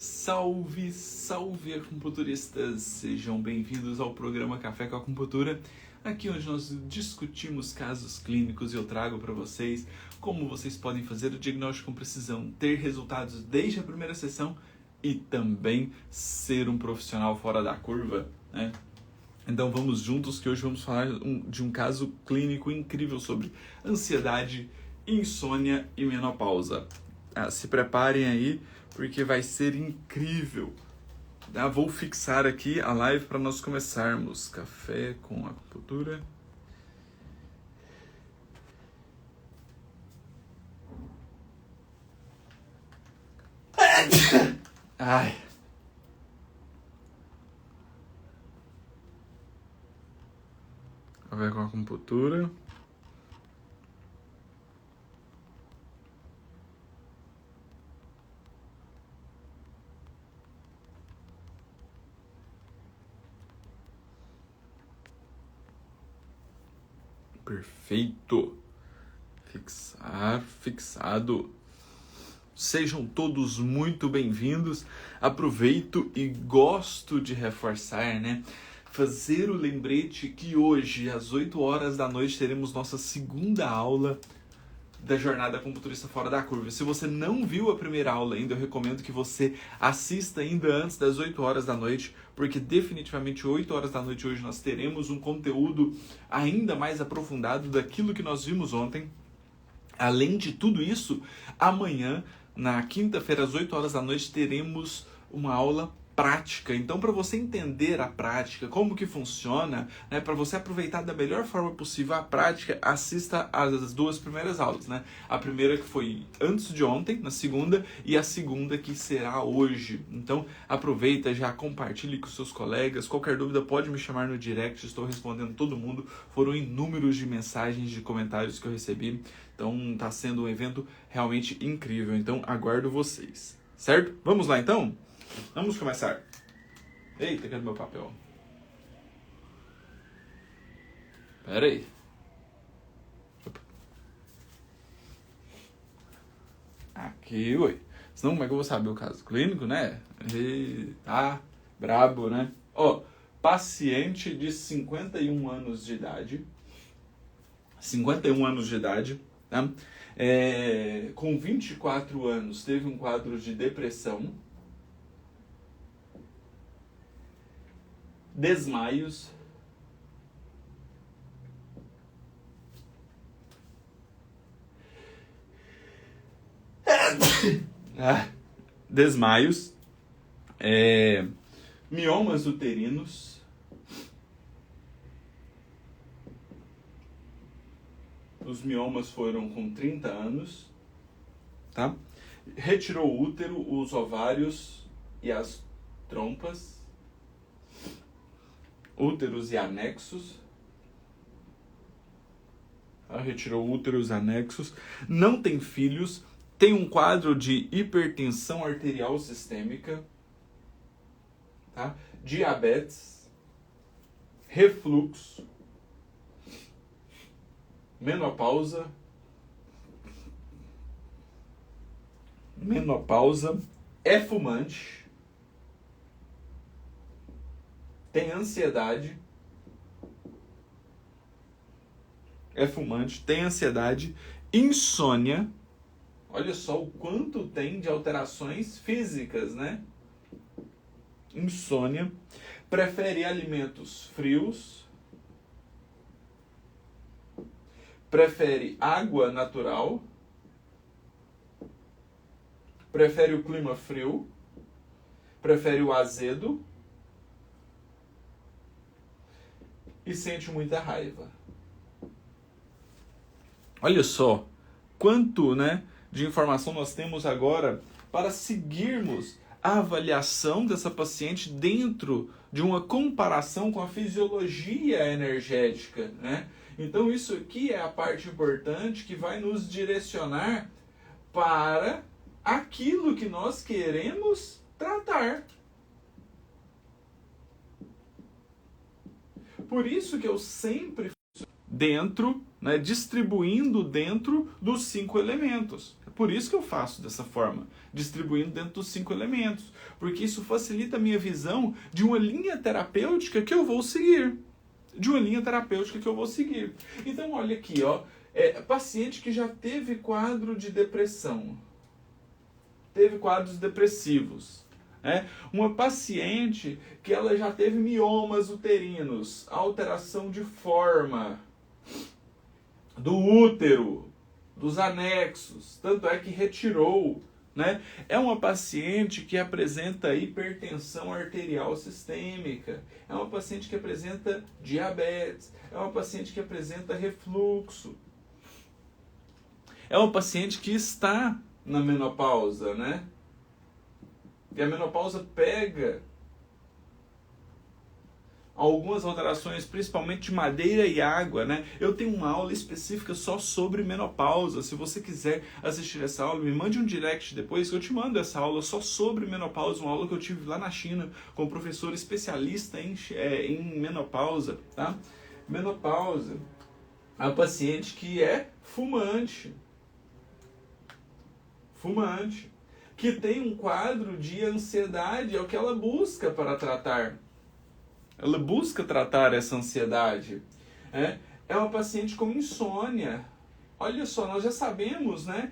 Salve, salve acupunturistas! Sejam bem-vindos ao programa Café com Acupuntura, aqui onde nós discutimos casos clínicos e eu trago para vocês como vocês podem fazer o diagnóstico com precisão, ter resultados desde a primeira sessão e também ser um profissional fora da curva, né? Então vamos juntos que hoje vamos falar de um caso clínico incrível sobre ansiedade, insônia e menopausa. Se preparem aí, porque vai ser incrível. Vou fixar aqui a live para nós começarmos. Café com acupuntura. Ai. Café com acupuntura. Perfeito. Fixado. Sejam todos muito bem-vindos. Aproveito e gosto de reforçar, né? Fazer o lembrete que hoje, às 8 horas da noite, teremos nossa segunda aula da jornada acupunturista fora da curva. Se você não viu a primeira aula ainda, eu recomendo que você assista ainda antes das 8 horas da noite, porque definitivamente 8 horas da noite hoje nós teremos um conteúdo ainda mais aprofundado daquilo que nós vimos ontem. Além de tudo isso, amanhã, na quinta-feira, às 8 horas da noite, teremos uma aula prática. Então, para você entender a prática, como que funciona, né, para você aproveitar da melhor forma possível a prática, assista as duas primeiras aulas, né? A primeira que foi antes de ontem, na segunda, e a segunda que será hoje. Então, aproveita, já compartilhe com seus colegas. Qualquer dúvida pode me chamar no direct, estou respondendo todo mundo. Foram inúmeros de mensagens, de comentários que eu recebi. Então, está sendo um evento realmente incrível. Então, aguardo vocês. Certo? Vamos lá, então? Vamos começar. Eita, cadê meu papel? Pera aí. Aqui, oi. Senão como é que eu vou saber o caso clínico, né? Tá brabo, né? Paciente de 51 anos de idade. 51 anos de idade, tá? Com 24 anos teve um quadro de depressão, desmaios, miomas uterinos, os miomas foram com 30 anos, tá? Retirou o útero, os ovários e as trompas, úteros e anexos, tá? Retirou úteros e anexos, não tem filhos, tem um quadro de hipertensão arterial sistêmica, tá? Diabetes, refluxo, menopausa, é fumante, tem ansiedade, insônia. Olha só o quanto tem de alterações físicas, né? Insônia, prefere alimentos frios, prefere água natural, prefere o clima frio, prefere o azedo e sente muita raiva. Olha só quanto, né, de informação nós temos agora para seguirmos a avaliação dessa paciente dentro de uma comparação com a fisiologia energética, né? Então isso aqui é a parte importante que vai nos direcionar para aquilo que nós queremos tratar. Por isso que eu sempre dentro, né, distribuindo dentro dos 5 elementos. Por isso que eu faço dessa forma, distribuindo dentro dos 5 elementos, porque isso facilita a minha visão de uma linha terapêutica que eu vou seguir. Então, olha aqui, ó, paciente que já teve quadro de depressão, teve quadros depressivos. Uma paciente que ela já teve miomas uterinos, alteração de forma do útero, dos anexos, tanto é que retirou, né? É uma paciente que apresenta hipertensão arterial sistêmica, é uma paciente que apresenta diabetes, é uma paciente que apresenta refluxo, é uma paciente que está na menopausa, né? E a menopausa pega algumas alterações, principalmente de madeira e água, né? Eu tenho uma aula específica só sobre menopausa. Se você quiser assistir essa aula, me mande um direct depois que eu te mando essa aula só sobre menopausa, uma aula que eu tive lá na China com um professor especialista em menopausa, tá? Menopausa. A paciente que é fumante, que tem um quadro de ansiedade, é o que ela busca para tratar. Ela busca tratar essa ansiedade. É uma paciente com insônia. Olha só, nós já sabemos, né,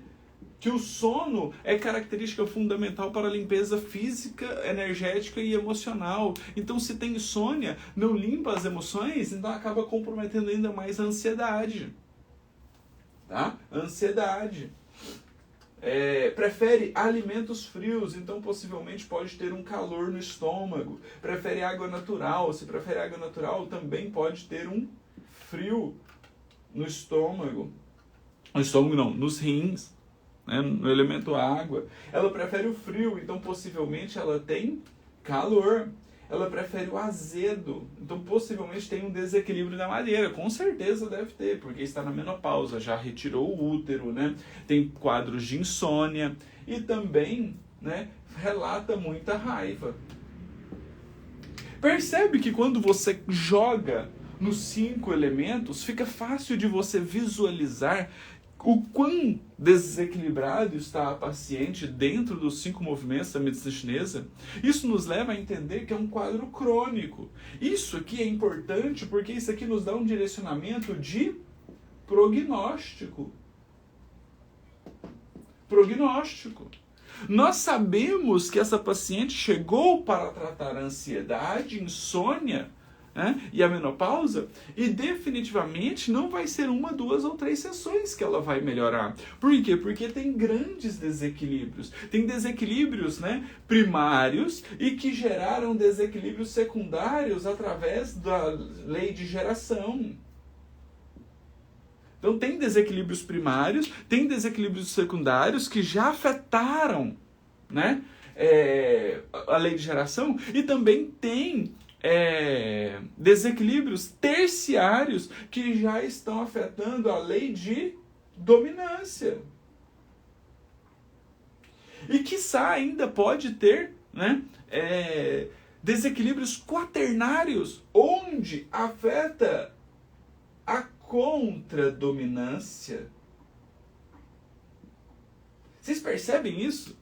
que o sono é característica fundamental para a limpeza física, energética e emocional. Então, se tem insônia, não limpa as emoções, então acaba comprometendo ainda mais a ansiedade. Tá? Ansiedade. Prefere alimentos frios, então possivelmente pode ter um calor no estômago. Prefere água natural, se prefere água natural também pode ter um frio no estômago. No estômago não, nos rins, né, no elemento água. Ela prefere o frio, então possivelmente ela tem calor. Ela prefere o azedo, então possivelmente tem um desequilíbrio da madeira, com certeza deve ter, porque está na menopausa, já retirou o útero, né? Tem quadros de insônia e também, né, relata muita raiva. Percebe que quando você joga nos 5 elementos, fica fácil de você visualizar o quão desequilibrado está a paciente dentro dos 5 movimentos da medicina chinesa. Isso nos leva a entender que é um quadro crônico. Isso aqui é importante porque isso aqui nos dá um direcionamento de prognóstico. Nós sabemos que essa paciente chegou para tratar a ansiedade, insônia, e a menopausa, e definitivamente não vai ser 1, 2 ou 3 sessões que ela vai melhorar. Por quê? Porque tem grandes desequilíbrios. Tem desequilíbrios, né, primários e que geraram desequilíbrios secundários através da lei de geração. Então tem desequilíbrios primários, tem desequilíbrios secundários que já afetaram, né, a lei de geração, e também tem desequilíbrios terciários que já estão afetando a lei de dominância. E quiçá ainda pode ter, né, desequilíbrios quaternários, onde afeta a contradominância. Vocês percebem isso?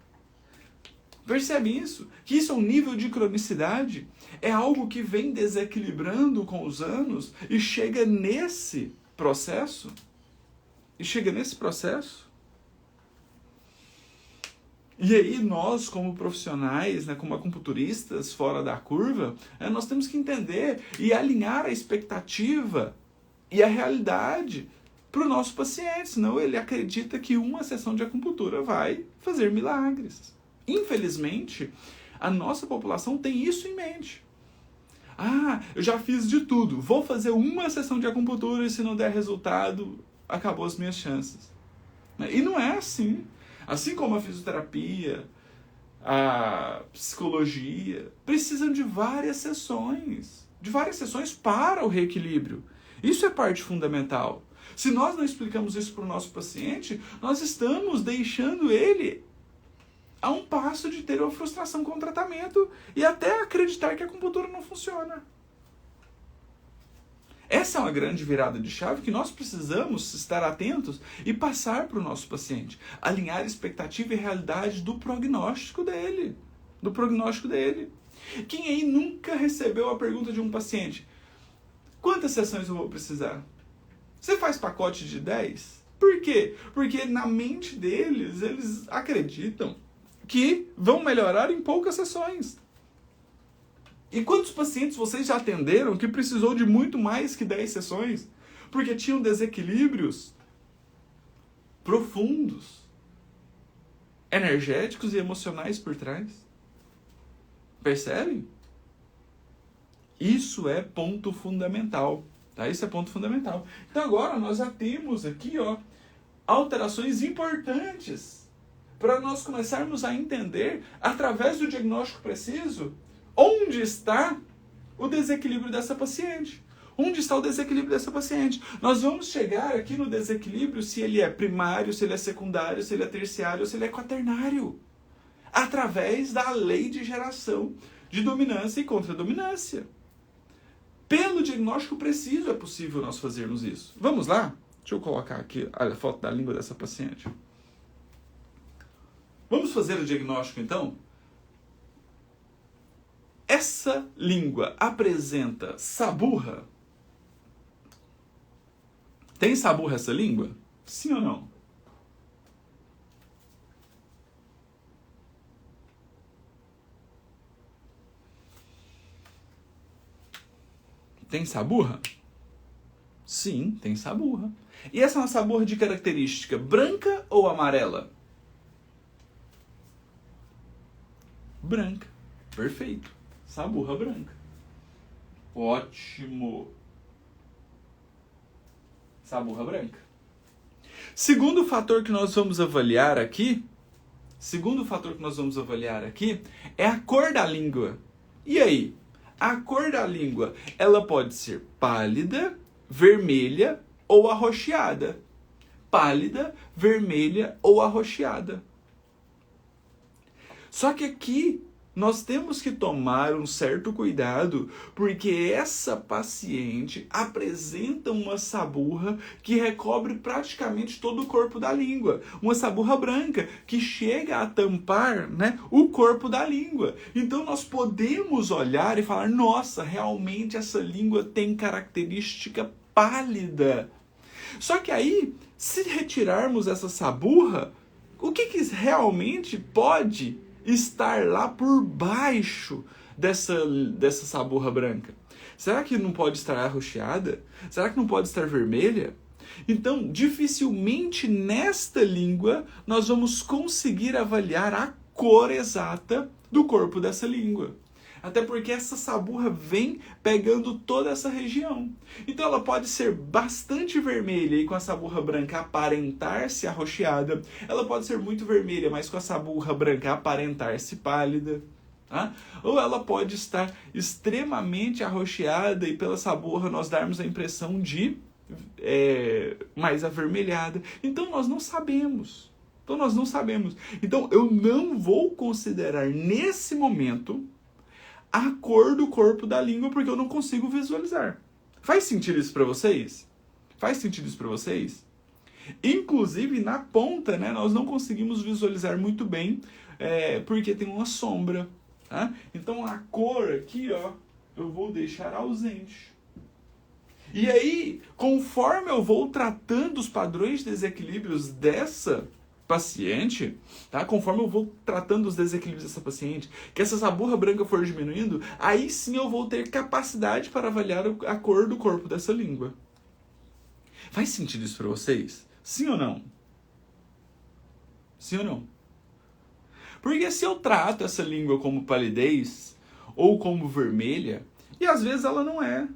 Percebem isso? Que isso é um nível de cronicidade? É algo que vem desequilibrando com os anos e chega nesse processo? E aí nós, como profissionais, né, como acupunturistas fora da curva, nós temos que entender e alinhar a expectativa e a realidade para o nosso paciente, senão ele acredita que uma sessão de acupuntura vai fazer milagres. Infelizmente, a nossa população tem isso em mente. Eu já fiz de tudo, vou fazer uma sessão de acupuntura e se não der resultado, acabou as minhas chances. E não é assim. Assim como a fisioterapia, a psicologia, precisam de várias sessões para o reequilíbrio. Isso é parte fundamental. Se nós não explicamos isso para o nosso paciente, nós estamos deixando ele a um passo de ter uma frustração com o tratamento e até acreditar que a acupuntura não funciona. Essa é uma grande virada de chave que nós precisamos estar atentos e passar para o nosso paciente. Alinhar a expectativa e realidade do prognóstico dele. Do prognóstico dele. Quem aí nunca recebeu a pergunta de um paciente: quantas sessões eu vou precisar? Você faz pacote de 10? Por quê? Porque na mente deles, eles acreditam que vão melhorar em poucas sessões. E quantos pacientes vocês já atenderam que precisou de muito mais que 10 sessões? Porque tinham desequilíbrios profundos, energéticos e emocionais por trás. Percebem? Isso é ponto fundamental. Tá? Isso é ponto fundamental. Então agora nós já temos aqui alterações importantes para nós começarmos a entender, através do diagnóstico preciso, onde está o desequilíbrio dessa paciente. Onde está o desequilíbrio dessa paciente? Nós vamos chegar aqui no desequilíbrio se ele é primário, se ele é secundário, se ele é terciário ou se ele é quaternário. Através da lei de geração de dominância e contradominância. Pelo diagnóstico preciso é possível nós fazermos isso. Vamos lá? Deixa eu colocar aqui a foto da língua dessa paciente. Vamos fazer o diagnóstico então? Essa língua apresenta saburra? Tem saburra essa língua? Sim ou não? Tem saburra? Sim, tem saburra. E essa é uma saburra de característica branca ou amarela? Branca. Perfeito. Saburra branca. Ótimo. Saburra branca. Segundo fator que nós vamos avaliar aqui é a cor da língua. E aí? A cor da língua, ela pode ser pálida, vermelha ou arroxeada. Pálida, vermelha ou arroxeada. Só que aqui nós temos que tomar um certo cuidado, porque essa paciente apresenta uma saburra que recobre praticamente todo o corpo da língua. Uma saburra branca que chega a tampar, o corpo da língua. Então nós podemos olhar e falar: nossa, realmente essa língua tem característica pálida. Só que aí, se retirarmos essa saburra, o que realmente pode estar lá por baixo dessa saburra branca? Será que não pode estar arroxeada? Será que não pode estar vermelha? Então, dificilmente nesta língua nós vamos conseguir avaliar a cor exata do corpo dessa língua. Até porque essa saburra vem pegando toda essa região. Então ela pode ser bastante vermelha e com a saburra branca aparentar-se arroxeada. Ela pode ser muito vermelha, mas com a saburra branca aparentar-se pálida. Tá? Ou ela pode estar extremamente arroxeada e pela saburra nós darmos a impressão de mais avermelhada. Então nós não sabemos. Então eu não vou considerar nesse momento a cor do corpo da língua, porque eu não consigo visualizar. Faz sentido isso para vocês? Inclusive, na ponta, nós não conseguimos visualizar muito bem, porque tem uma sombra. Tá? Então, a cor aqui, eu vou deixar ausente. E aí, conforme eu vou tratando os padrões de desequilíbrios dessa paciente, tá? Conforme eu vou tratando os desequilíbrios dessa paciente, que essa saburra branca for diminuindo, aí sim eu vou ter capacidade para avaliar a cor do corpo dessa língua. Faz sentido isso para vocês? Sim ou não? Porque se eu trato essa língua como palidez ou como vermelha, e às vezes ela não é.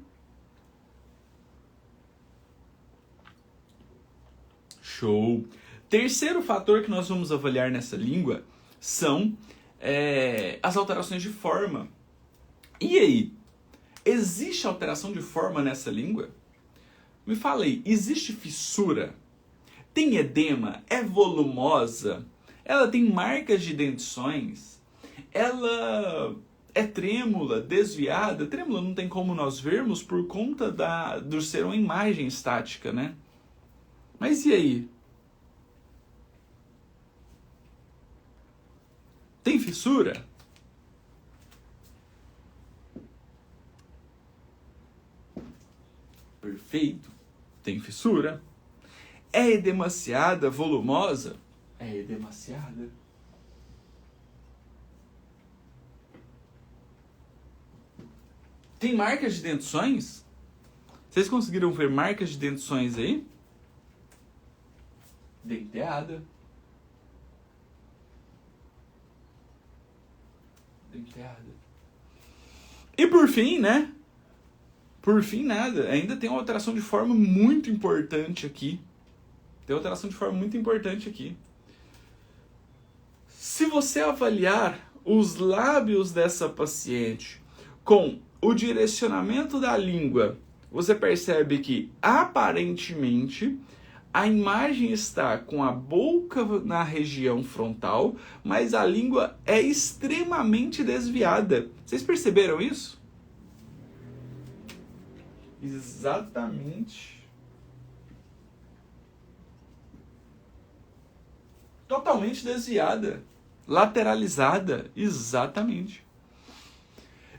Show! Terceiro fator que nós vamos avaliar nessa língua são as alterações de forma. E aí? Existe alteração de forma nessa língua? Me fala aí, existe fissura? Tem edema? É volumosa? Ela tem marcas de dentições? Ela é trêmula, desviada. Trêmula não tem como nós vermos por conta do ser uma imagem estática, né? Mas e aí? Tem fissura? Perfeito. Tem fissura? É edemaciada, volumosa? É edemaciada. Tem marcas de dentições? Vocês conseguiram ver marcas de dentições aí? Denteada. Denteada. E por fim, né? Por fim, nada. Ainda tem uma alteração de forma muito importante aqui. Tem uma alteração de forma muito importante aqui. Se você avaliar os lábios dessa paciente com o direcionamento da língua, você percebe que, aparentemente, a imagem está com a boca na região frontal, mas a língua é extremamente desviada. Vocês perceberam isso? Exatamente. Totalmente desviada. Lateralizada. Exatamente.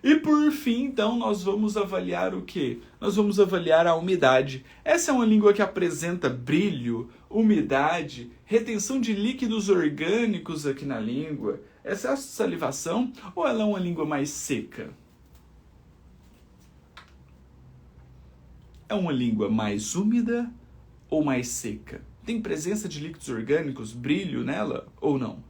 E por fim, então, nós vamos avaliar o quê? Nós vamos avaliar a umidade. Essa é uma língua que apresenta brilho, umidade, retenção de líquidos orgânicos aqui na língua, excesso de salivação, ou ela é uma língua mais seca? É uma língua mais úmida ou mais seca? Tem presença de líquidos orgânicos, brilho nela ou não?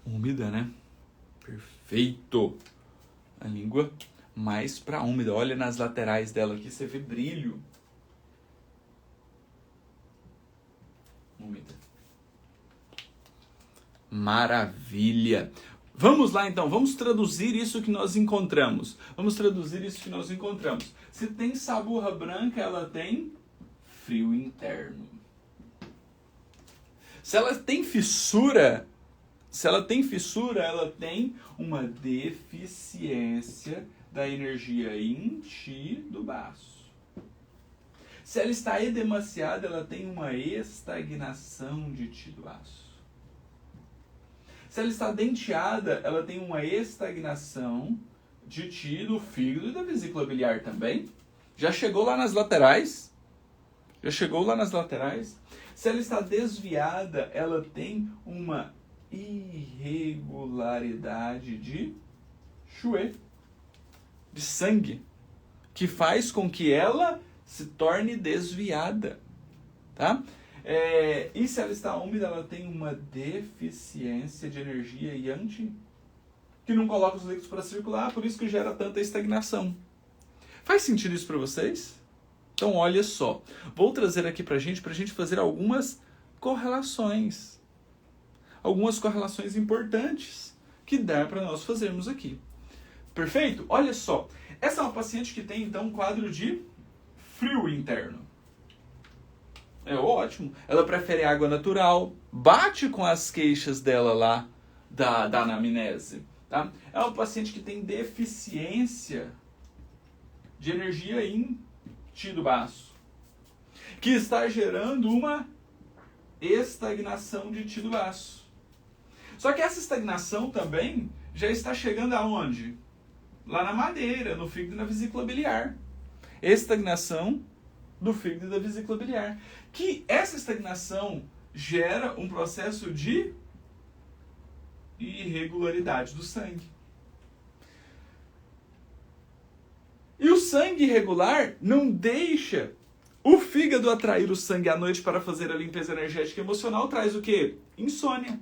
Úmida, né? Perfeito! A língua mais para úmida. Olha nas laterais dela aqui, você vê brilho. Úmida. Maravilha! Vamos lá então, vamos traduzir isso que nós encontramos. Se tem saburra branca, ela tem frio interno. Se ela tem fissura, ela tem uma deficiência da energia yin chi do baço. Se ela está edemaciada, ela tem uma estagnação de chi do baço. Se ela está denteada, ela tem uma estagnação de chi do fígado e da vesícula biliar também. Já chegou lá nas laterais? Se ela está desviada, ela tem uma irregularidade de Xue, de sangue, que faz com que ela se torne desviada, tá? E se ela está úmida, ela tem uma deficiência de energia yang, que não coloca os líquidos para circular, por isso que gera tanta estagnação. Faz sentido isso para vocês? Então olha só, vou trazer aqui para a gente fazer algumas correlações importantes que dá para nós fazermos aqui. Perfeito? Olha só, essa é uma paciente que tem então um quadro de frio interno. É ótimo. Ela prefere água natural, bate com as queixas dela lá da anamnese. Tá? É uma paciente que tem deficiência de energia yin chi do baço, que está gerando uma estagnação de chi do baço. Só que essa estagnação também já está chegando aonde? Lá na madeira, no fígado e na vesícula biliar. Estagnação do fígado e da vesícula biliar. Que essa estagnação gera um processo de irregularidade do sangue. E o sangue irregular não deixa o fígado atrair o sangue à noite para fazer a limpeza energética e emocional. Traz o quê? Insônia.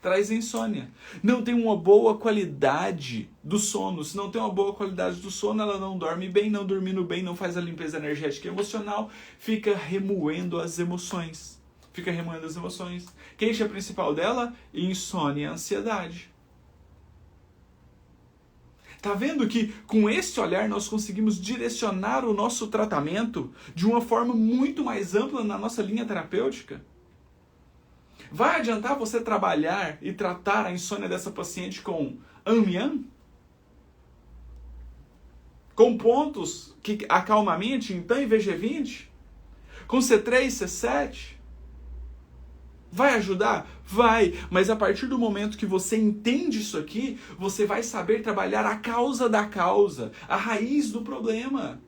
Traz insônia. Não tem uma boa qualidade do sono. Se não tem uma boa qualidade do sono, ela não dorme bem, não dormindo bem, não faz a limpeza energética e emocional, fica remoendo as emoções. Queixa principal dela? Insônia e ansiedade. Tá vendo que com esse olhar nós conseguimos direcionar o nosso tratamento de uma forma muito mais ampla na nossa linha terapêutica? Vai adiantar você trabalhar e tratar a insônia dessa paciente com Amian? Com pontos que acalmam a mente, então, em VG20? Com C3, C7? Vai ajudar? Vai, mas a partir do momento que você entende isso aqui, você vai saber trabalhar a causa da causa, a raiz do problema,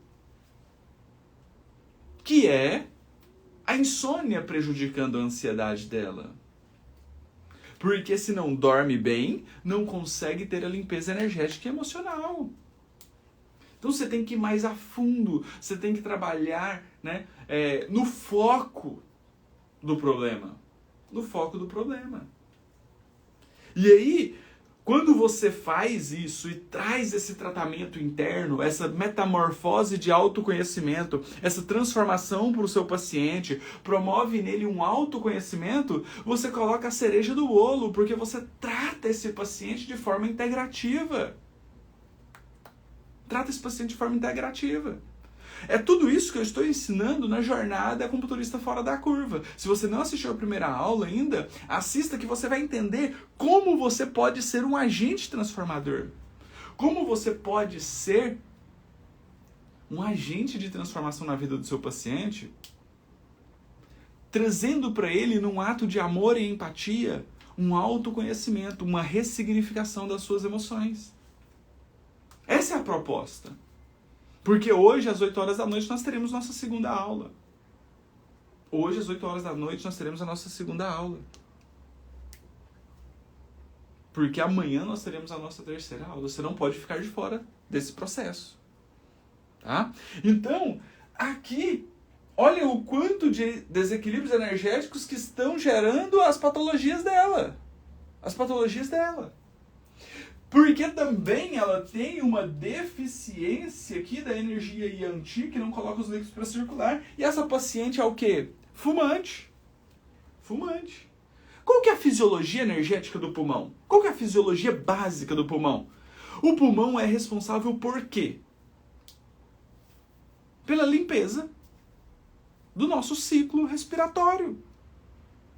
que é a insônia prejudicando a ansiedade dela. Porque se não dorme bem, não consegue ter a limpeza energética e emocional. Então você tem que ir mais a fundo, você tem que trabalhar, né, no foco do problema. No foco do problema. E aí, quando você faz isso e traz esse tratamento interno, essa metamorfose de autoconhecimento, essa transformação para o seu paciente, promove nele um autoconhecimento, você coloca a cereja do bolo, porque você trata esse paciente de forma integrativa. Trata esse paciente de forma integrativa. É tudo isso que eu estou ensinando na jornada Acupunturista Fora da Curva. Se você não assistiu a primeira aula ainda, assista que você vai entender como você pode ser um agente transformador. Como você pode ser um agente de transformação na vida do seu paciente, trazendo para ele, num ato de amor e empatia, um autoconhecimento, uma ressignificação das suas emoções. Essa é a proposta. Porque hoje, às 8 horas da noite, nós teremos nossa segunda aula. Hoje, às 8 horas da noite, nós teremos a nossa segunda aula. Porque amanhã nós teremos a nossa terceira aula. Você não pode ficar de fora desse processo. Tá? Então, aqui, olha o quanto de desequilíbrios energéticos que estão gerando as patologias dela. As patologias dela. Porque também ela tem uma deficiência aqui da energia Yanti, que não coloca os líquidos para circular. E essa paciente é o quê? Fumante. Fumante. Qual que é a fisiologia energética do pulmão? Qual que é a fisiologia básica do pulmão? O pulmão é responsável por quê? Pela limpeza do nosso ciclo respiratório.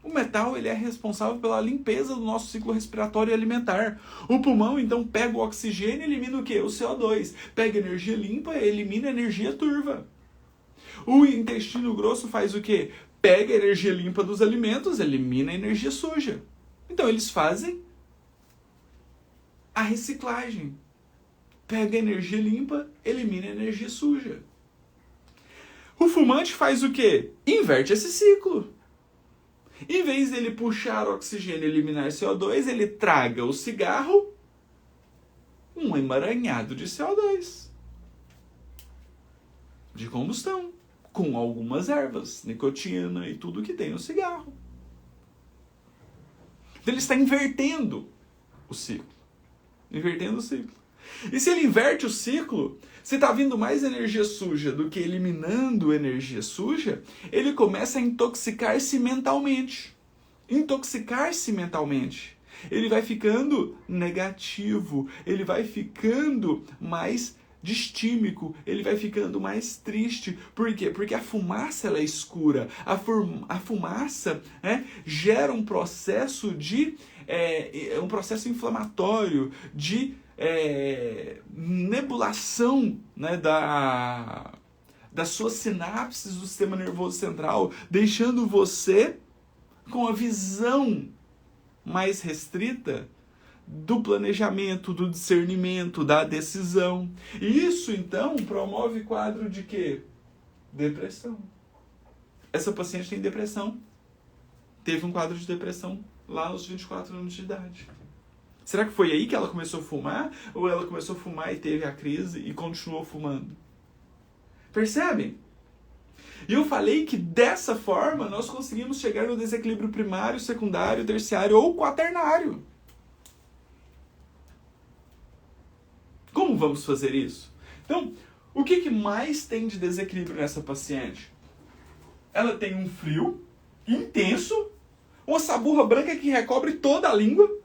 O metal, ele é responsável pela limpeza do nosso ciclo respiratório e alimentar. O pulmão, então, pega o oxigênio e elimina o quê? O CO2. Pega energia limpa e elimina energia turva. O intestino grosso faz o quê? Pega a energia limpa dos alimentos, elimina a energia suja. Então, eles fazem a reciclagem. Pega a energia limpa, elimina a energia suja. O fumante faz o quê? Inverte esse ciclo. Em vez dele puxar oxigênio e eliminar CO2, ele traga o cigarro, um emaranhado de CO2. De combustão. Com algumas ervas, nicotina e tudo que tem no cigarro. Então ele está invertendo o ciclo. Invertendo o ciclo. E se ele inverte o ciclo, se está vindo mais energia suja do que eliminando energia suja, ele começa a intoxicar-se mentalmente. Intoxicar-se mentalmente. Ele vai ficando negativo, ele vai ficando mais distímico, ele vai ficando mais triste. Por quê? Porque a fumaça ela é escura. A fumaça, né, gera um processo de um processo inflamatório, de nebulação, né, das suas sinapses do sistema nervoso central, deixando você com a visão mais restrita do planejamento, do discernimento, da decisão. E isso, então, promove quadro de quê? Depressão. Essa paciente tem depressão. Teve um quadro de depressão lá aos 24 anos de idade. Será que foi aí que ela começou a fumar? Ou ela começou a fumar e teve a crise e continuou fumando? Percebem? E eu falei que dessa forma nós conseguimos chegar no desequilíbrio primário, secundário, terciário ou quaternário. Como vamos fazer isso? Então, o que mais tem de desequilíbrio nessa paciente? Ela tem um frio intenso, uma saburra branca que recobre toda a língua,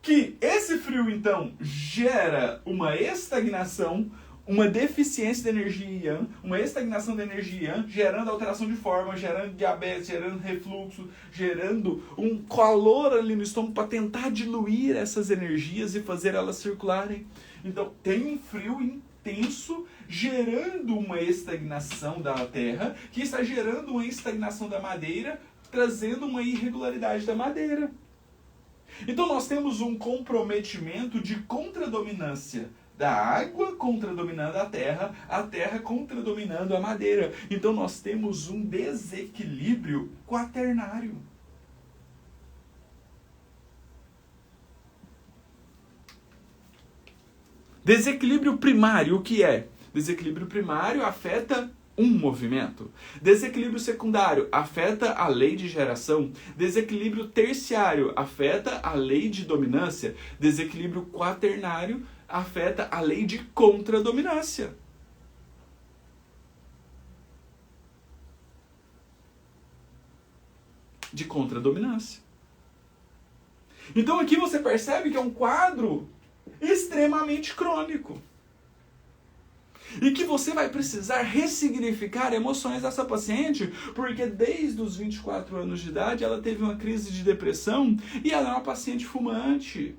que esse frio, então, gera uma estagnação, uma deficiência de energia Yang, uma estagnação da energia Yang, gerando alteração de forma, gerando diabetes, gerando refluxo, gerando um calor ali no estômago para tentar diluir essas energias e fazer elas circularem. Então, tem um frio intenso gerando uma estagnação da terra, que está gerando uma estagnação da madeira, trazendo uma irregularidade da madeira. Então, nós temos um comprometimento de contradominância da água contradominando a terra contradominando a madeira. Então nós temos um desequilíbrio quaternário. Desequilíbrio primário, o que é? Desequilíbrio primário afeta um movimento. Desequilíbrio secundário afeta a lei de geração. Desequilíbrio terciário afeta a lei de dominância. Desequilíbrio quaternário afeta a lei de contradominância. De contradominância. Então aqui você percebe que é um quadro extremamente crônico. E que você vai precisar ressignificar emoções dessa paciente, porque desde os 24 anos de idade ela teve uma crise de depressão e ela é uma paciente fumante.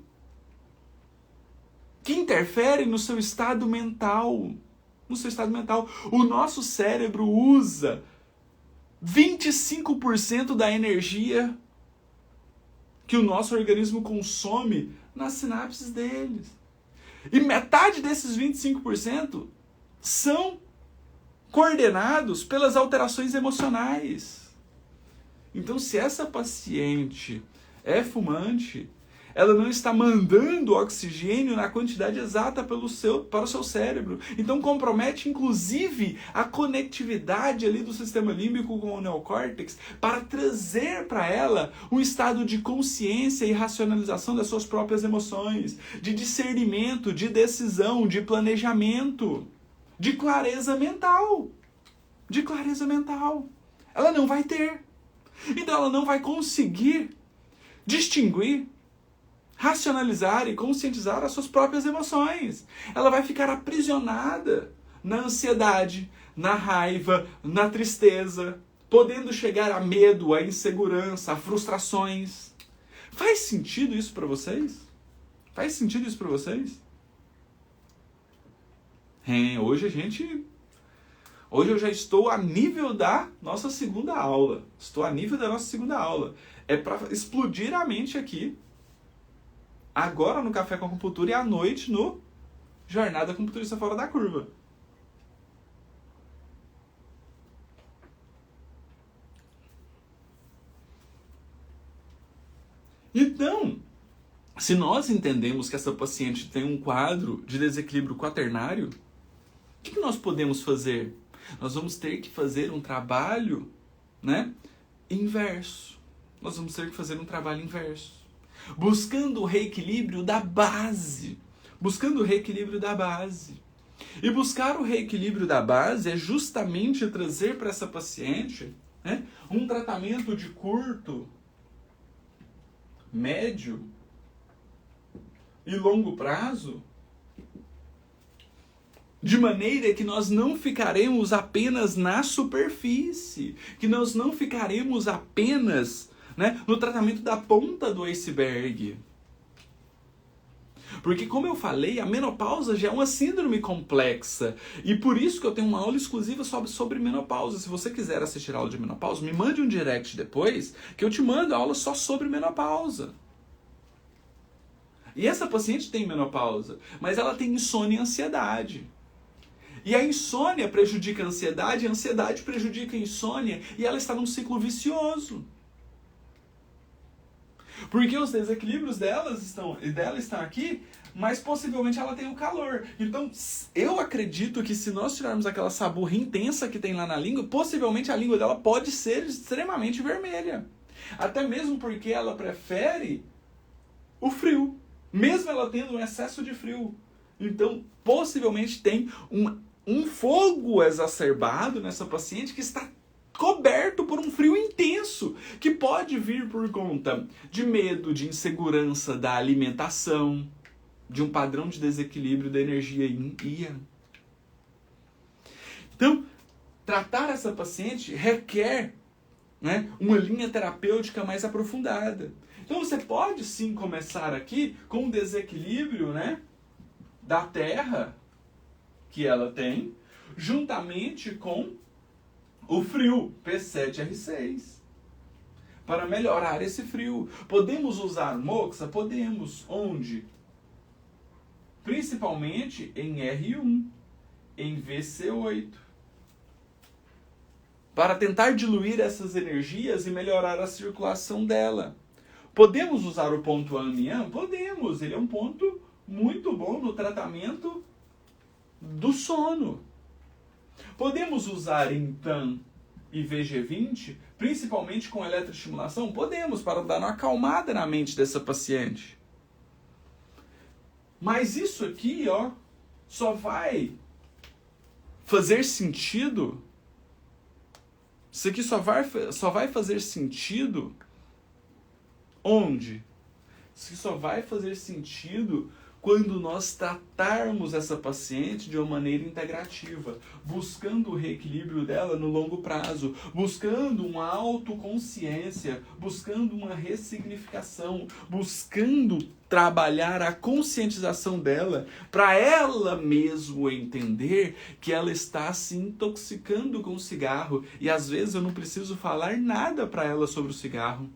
Que interfere no seu estado mental. No seu estado mental. O nosso cérebro usa 25% da energia que o nosso organismo consome nas sinapses deles. E metade desses 25% são coordenados pelas alterações emocionais. Então, se essa paciente é fumante, ela não está mandando oxigênio na quantidade exata para o seu cérebro. Então compromete, inclusive, a conectividade ali do sistema límbico com o neocórtex para trazer para ela um estado de consciência e racionalização das suas próprias emoções, de discernimento, de decisão, de planejamento, de clareza mental. De clareza mental. Ela não vai ter. Então ela não vai conseguir distinguir, racionalizar e conscientizar as suas próprias emoções. Ela vai ficar aprisionada na ansiedade, na raiva, na tristeza, podendo chegar a medo, a insegurança, a frustrações. Faz sentido isso para vocês? Faz sentido isso para vocês? Hoje eu já estou a nível da nossa segunda aula. É para explodir a mente aqui. Agora no Café com Acupuntura e à noite no Jornada Acupunturista Fora da Curva. Então, se nós entendemos que essa paciente tem um quadro de desequilíbrio quaternário, o que nós podemos fazer? Nós vamos ter que fazer um trabalho, inverso. Nós vamos ter que fazer um trabalho inverso. Buscando o reequilíbrio da base. E buscar o reequilíbrio da base é justamente trazer para essa paciente um tratamento de curto, médio e longo prazo, de maneira que nós não ficaremos apenas na superfície, que nós não ficaremos apenas no tratamento da ponta do iceberg. Porque, como eu falei, a menopausa já é uma síndrome complexa. E por isso que eu tenho uma aula exclusiva sobre menopausa. Se você quiser assistir a aula de menopausa, me mande um direct depois, que eu te mando a aula só sobre menopausa. E essa paciente tem menopausa, mas ela tem insônia e ansiedade. E a insônia prejudica a ansiedade prejudica a insônia, e ela está num ciclo vicioso. Porque os desequilíbrios dela estão aqui, mas possivelmente ela tem o calor. Então, eu acredito que se nós tirarmos aquela saburra intensa que tem lá na língua, possivelmente a língua dela pode ser extremamente vermelha. Até mesmo porque ela prefere o frio, mesmo ela tendo um excesso de frio. Então, possivelmente tem um fogo exacerbado nessa paciente que está coberto por um frio intenso, que pode vir por conta de medo, de insegurança da alimentação, de um padrão de desequilíbrio da energia yin e yang. Então, tratar essa paciente requer, né, uma linha terapêutica mais aprofundada. Então você pode sim começar aqui com um desequilíbrio, né, da terra que ela tem, juntamente com o frio, P7R6, para melhorar esse frio. Podemos usar moxa? Podemos. Onde? Principalmente em R1, em VC8. Para tentar diluir essas energias e melhorar a circulação dela. Podemos usar o ponto amian? Podemos. Ele é um ponto muito bom no tratamento do sono. Podemos usar então e VG20, principalmente com eletroestimulação? Podemos, para dar uma acalmada na mente dessa paciente. Mas isso aqui, ó, só vai fazer sentido. Isso aqui só vai fazer sentido onde? Isso aqui só vai fazer sentido quando nós tratarmos essa paciente de uma maneira integrativa, buscando o reequilíbrio dela no longo prazo, buscando uma autoconsciência, buscando uma ressignificação, buscando trabalhar a conscientização dela para ela mesmo entender que ela está se intoxicando com o cigarro e às vezes eu não preciso falar nada para ela sobre o cigarro.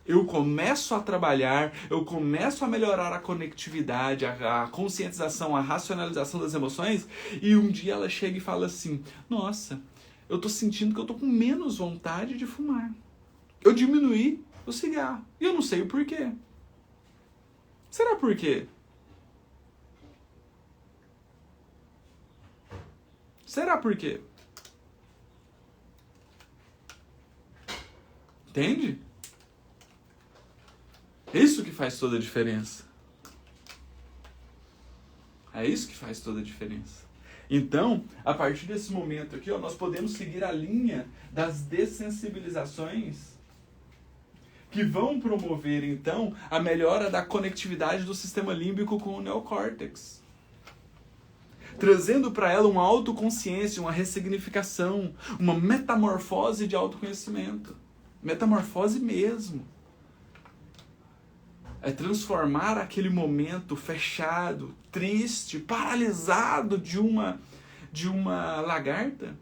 Eu começo a trabalhar, eu começo a melhorar a conectividade, a conscientização, a racionalização das emoções, e um dia ela chega e fala assim, nossa, eu tô sentindo que eu tô com menos vontade de fumar. Eu diminuí o cigarro, e eu não sei o porquê. Será por quê? Será por quê? Entende? É isso que faz toda a diferença. É isso que faz toda a diferença. Então, a partir desse momento aqui, ó, nós podemos seguir a linha das dessensibilizações que vão promover, então, a melhora da conectividade do sistema límbico com o neocórtex. Trazendo para ela uma autoconsciência, uma ressignificação, uma metamorfose de autoconhecimento. Metamorfose mesmo. É transformar aquele momento fechado, triste, paralisado de uma lagarta.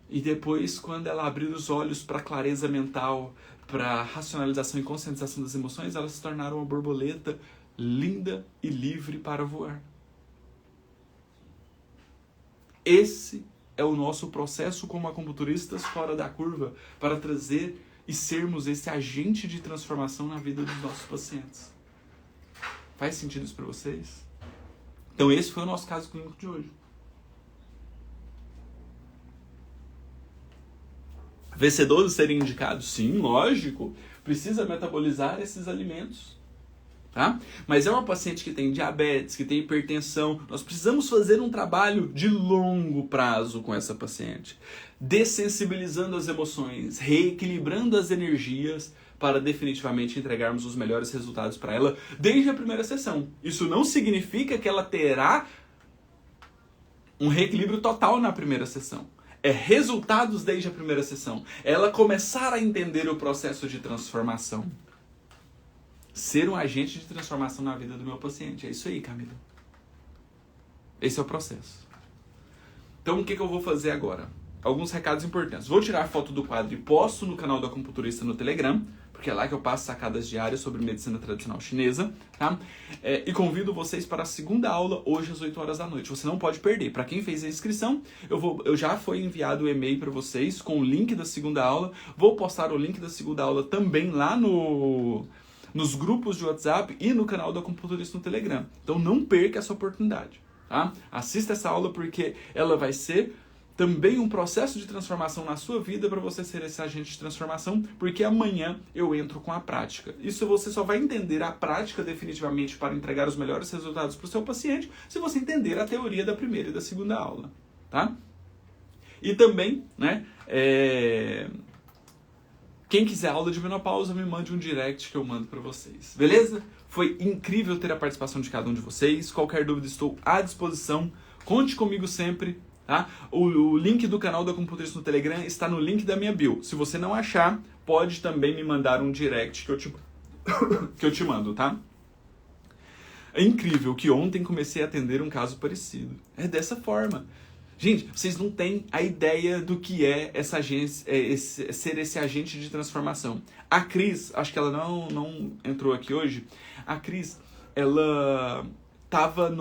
E depois, quando ela abrir os olhos para a clareza mental, para a racionalização e conscientização das emoções, ela se tornar uma borboleta linda e livre para voar. Esse é o nosso processo como acupunturistas fora da curva, para trazer e sermos esse agente de transformação na vida dos nossos pacientes. Faz sentido isso para vocês? Então esse foi o nosso caso clínico de hoje. VC12 serem indicados? Sim, lógico. Precisa metabolizar esses alimentos. Tá? Mas é uma paciente que tem diabetes, que tem hipertensão. Nós precisamos fazer um trabalho de longo prazo com essa paciente. Dessensibilizando as emoções, reequilibrando as energias para definitivamente entregarmos os melhores resultados para ela desde a primeira sessão. Isso não significa que ela terá um reequilíbrio total na primeira sessão. É resultados desde a primeira sessão. Ela começar a entender o processo de transformação. Ser um agente de transformação na vida do meu paciente. É isso aí, Camila. Esse é o processo. Então, o que eu vou fazer agora? Alguns recados importantes. Vou tirar a foto do quadro e posto no canal do Acupunturista no Telegram, porque é lá que eu passo sacadas diárias sobre medicina tradicional chinesa, tá? E convido vocês para a segunda aula, hoje às 8 horas da noite. Você não pode perder. Para quem fez a inscrição, eu já foi enviado o e-mail para vocês com o link da segunda aula. Vou postar o link da segunda aula também lá nos grupos de WhatsApp e no canal do Acupunturista no Telegram. Então não perca essa oportunidade, tá? Assista essa aula porque ela vai ser também um processo de transformação na sua vida para você ser esse agente de transformação, porque amanhã eu entro com a prática. Isso você só vai entender a prática definitivamente para entregar os melhores resultados para o seu paciente se você entender a teoria da primeira e da segunda aula, tá? E também, né, quem quiser aula de menopausa, me mande um direct que eu mando para vocês, beleza? Foi incrível ter a participação de cada um de vocês. Qualquer dúvida, estou à disposição. Conte comigo sempre, tá? O link do canal da Acupunturista no Telegram está no link da minha bio. Se você não achar, pode também me mandar um direct que eu te mando, tá? É incrível que ontem comecei a atender um caso parecido. É dessa forma. Gente, vocês não têm a ideia do que é essa agência, ser esse agente de transformação. A Cris, acho que ela não entrou aqui hoje. A Cris, ela estava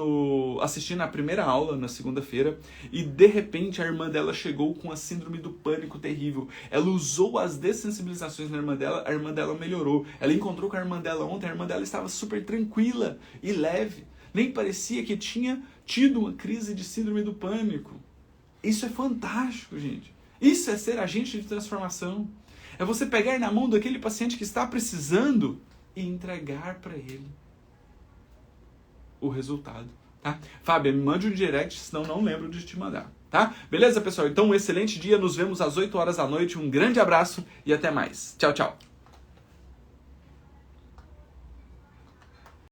assistindo a primeira aula na segunda-feira e de repente a irmã dela chegou com a síndrome do pânico terrível. Ela usou as dessensibilizações na irmã dela, a irmã dela melhorou. Ela encontrou com a irmã dela ontem, a irmã dela estava super tranquila e leve. Nem parecia que tinha tido uma crise de síndrome do pânico. Isso é fantástico, gente. Isso é ser agente de transformação. É você pegar na mão daquele paciente que está precisando e entregar para ele o resultado, tá? Fábia, me mande um direct, senão não lembro de te mandar, tá? Beleza, pessoal? Então, um excelente dia. Nos vemos às 8 horas da noite. Um grande abraço e até mais. Tchau, tchau.